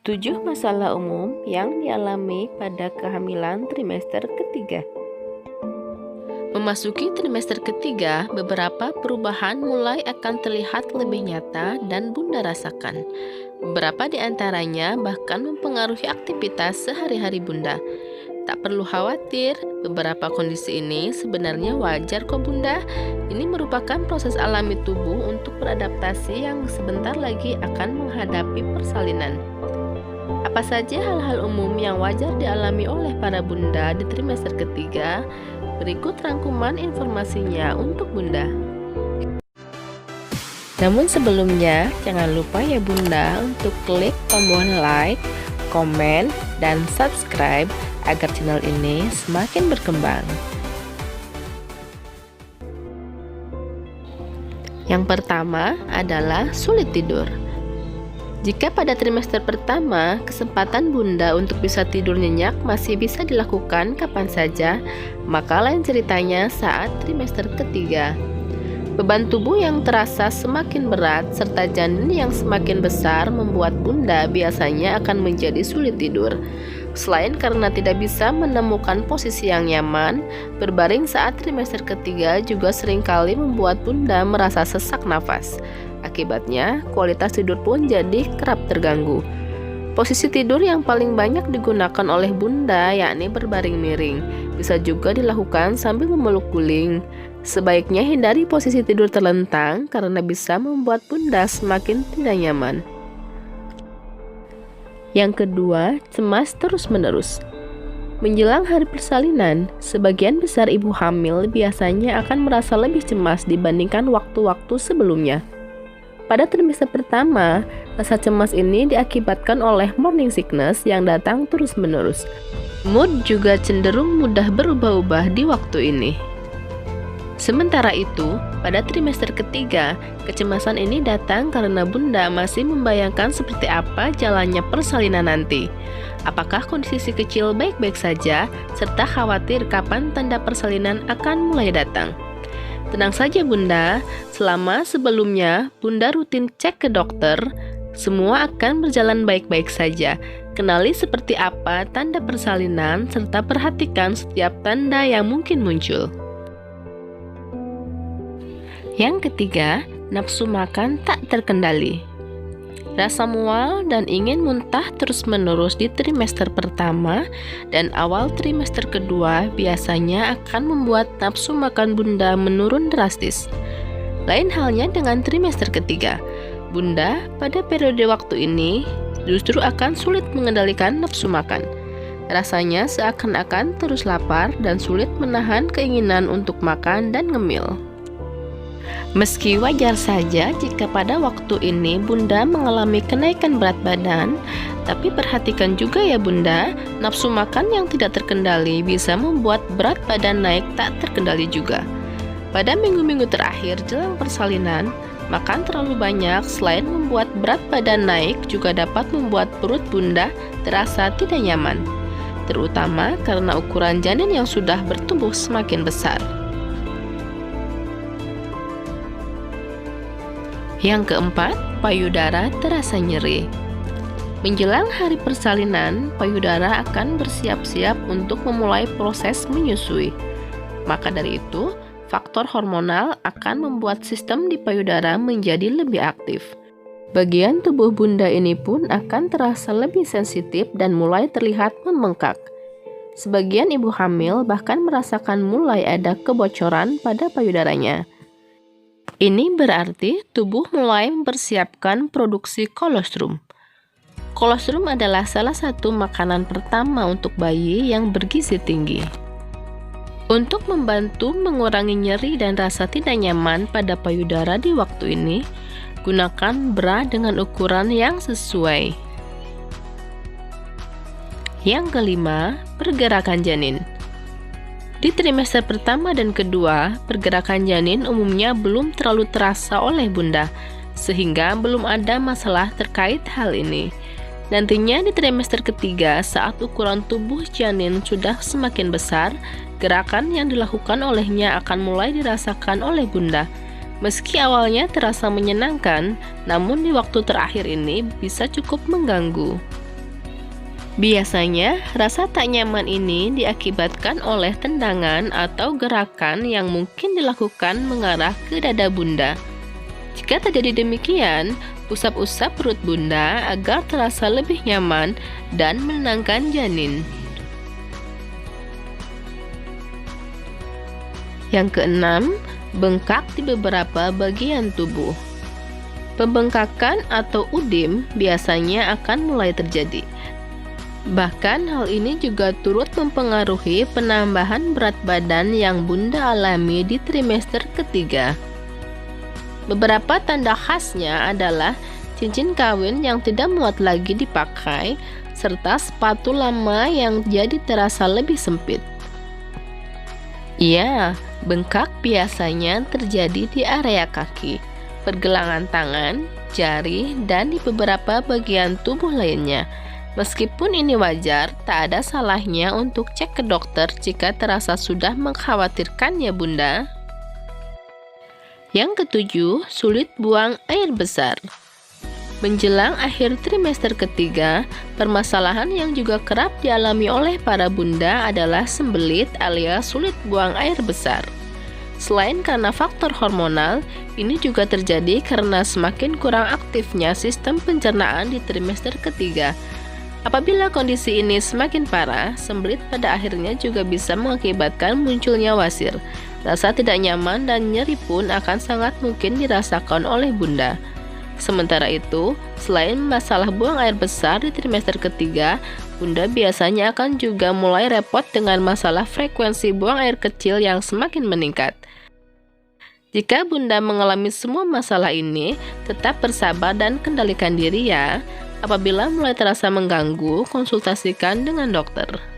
7 masalah umum yang dialami pada kehamilan trimester ketiga. Memasuki trimester ketiga, beberapa perubahan mulai akan terlihat lebih nyata dan Bunda rasakan. Beberapa di antaranya bahkan mempengaruhi aktivitas sehari-hari Bunda. Tak perlu khawatir, beberapa kondisi ini sebenarnya wajar kok Bunda. Ini merupakan proses alami tubuh untuk beradaptasi yang sebentar lagi akan menghadapi persalinan. Apa saja hal-hal umum yang wajar dialami oleh para bunda di trimester ketiga? Berikut rangkuman informasinya untuk bunda. Namun sebelumnya, jangan lupa ya bunda untuk klik tombol like, komen, dan subscribe agar channel ini semakin berkembang. Yang pertama adalah sulit tidur. Jika pada trimester pertama, kesempatan bunda untuk bisa tidur nyenyak masih bisa dilakukan kapan saja, maka lain ceritanya saat trimester ketiga. Beban tubuh yang terasa semakin berat serta janin yang semakin besar membuat bunda biasanya akan menjadi sulit tidur. Selain karena tidak bisa menemukan posisi yang nyaman, berbaring saat trimester ketiga juga seringkali membuat bunda merasa sesak nafas. Akibatnya, kualitas tidur pun jadi kerap terganggu. Posisi tidur yang paling banyak digunakan oleh bunda yakni berbaring miring. Bisa juga dilakukan sambil memeluk guling. Sebaiknya hindari posisi tidur terlentang karena bisa membuat bunda semakin tidak nyaman. Yang kedua, cemas terus-menerus. Menjelang hari persalinan, sebagian besar ibu hamil biasanya akan merasa lebih cemas dibandingkan waktu-waktu sebelumnya. Pada trimester pertama, rasa cemas ini diakibatkan oleh morning sickness yang datang terus-menerus. Mood juga cenderung mudah berubah-ubah di waktu ini. Sementara itu, pada trimester ketiga, kecemasan ini datang karena bunda masih membayangkan seperti apa jalannya persalinan nanti. Apakah kondisi si kecil baik-baik saja, serta khawatir kapan tanda persalinan akan mulai datang. Tenang saja bunda, selama sebelumnya bunda rutin cek ke dokter, semua akan berjalan baik-baik saja. Kenali seperti apa tanda persalinan serta perhatikan setiap tanda yang mungkin muncul. Yang ketiga, nafsu makan tak terkendali. Rasa mual dan ingin muntah terus-menerus di trimester pertama dan awal trimester kedua biasanya akan membuat nafsu makan bunda menurun drastis. Lain halnya dengan trimester ketiga. Bunda pada periode waktu ini justru akan sulit mengendalikan nafsu makan. Rasanya seakan-akan terus lapar dan sulit menahan keinginan untuk makan dan ngemil. Meski wajar saja jika pada waktu ini bunda mengalami kenaikan berat badan, tapi perhatikan juga ya bunda, nafsu makan yang tidak terkendali bisa membuat berat badan naik tak terkendali juga. Pada minggu-minggu terakhir jelang persalinan, makan terlalu banyak selain membuat berat badan naik juga dapat membuat perut bunda terasa tidak nyaman, terutama karena ukuran janin yang sudah bertumbuh semakin besar. Yang keempat, payudara terasa nyeri. Menjelang hari persalinan, payudara akan bersiap-siap untuk memulai proses menyusui. Maka dari itu, faktor hormonal akan membuat sistem di payudara menjadi lebih aktif. Bagian tubuh bunda ini pun akan terasa lebih sensitif dan mulai terlihat membengkak. Sebagian ibu hamil bahkan merasakan mulai ada kebocoran pada payudaranya. Ini berarti tubuh mulai mempersiapkan produksi kolostrum. Kolostrum adalah salah satu makanan pertama untuk bayi yang bergizi tinggi. Untuk membantu mengurangi nyeri dan rasa tidak nyaman pada payudara di waktu ini, gunakan bra dengan ukuran yang sesuai. Yang kelima, pergerakan janin. Di trimester pertama dan kedua, pergerakan janin umumnya belum terlalu terasa oleh bunda, sehingga belum ada masalah terkait hal ini. Nantinya di trimester ketiga, saat ukuran tubuh janin sudah semakin besar, gerakan yang dilakukan olehnya akan mulai dirasakan oleh bunda. Meski awalnya terasa menyenangkan, namun di waktu terakhir ini bisa cukup mengganggu. Biasanya, rasa tak nyaman ini diakibatkan oleh tendangan atau gerakan yang mungkin dilakukan mengarah ke dada Bunda. Jika terjadi demikian, usap-usap perut Bunda agar terasa lebih nyaman dan menenangkan janin. Yang keenam, bengkak di beberapa bagian tubuh. Pembengkakan atau udim biasanya akan mulai terjadi. Bahkan hal ini juga turut mempengaruhi penambahan berat badan yang Bunda alami di trimester ketiga. Beberapa tanda khasnya adalah cincin kawin yang tidak muat lagi dipakai, serta sepatu lama yang jadi terasa lebih sempit. Ya, bengkak biasanya terjadi di area kaki, pergelangan tangan, jari, dan di beberapa bagian tubuh lainnya. Meskipun ini wajar, tak ada salahnya untuk cek ke dokter jika terasa sudah mengkhawatirkan ya Bunda. Yang ketujuh, sulit buang air besar. Menjelang akhir trimester ketiga, permasalahan yang juga kerap dialami oleh para bunda adalah sembelit alias sulit buang air besar. Selain karena faktor hormonal, ini juga terjadi karena semakin kurang aktifnya sistem pencernaan di trimester ketiga. Apabila kondisi ini semakin parah, sembelit pada akhirnya juga bisa mengakibatkan munculnya wasir. Rasa tidak nyaman dan nyeri pun akan sangat mungkin dirasakan oleh bunda. Sementara itu, selain masalah buang air besar di trimester ketiga, bunda biasanya akan juga mulai repot dengan masalah frekuensi buang air kecil yang semakin meningkat. Jika bunda mengalami semua masalah ini, tetap bersabar dan kendalikan diri ya. Apabila mulai terasa mengganggu, konsultasikan dengan dokter.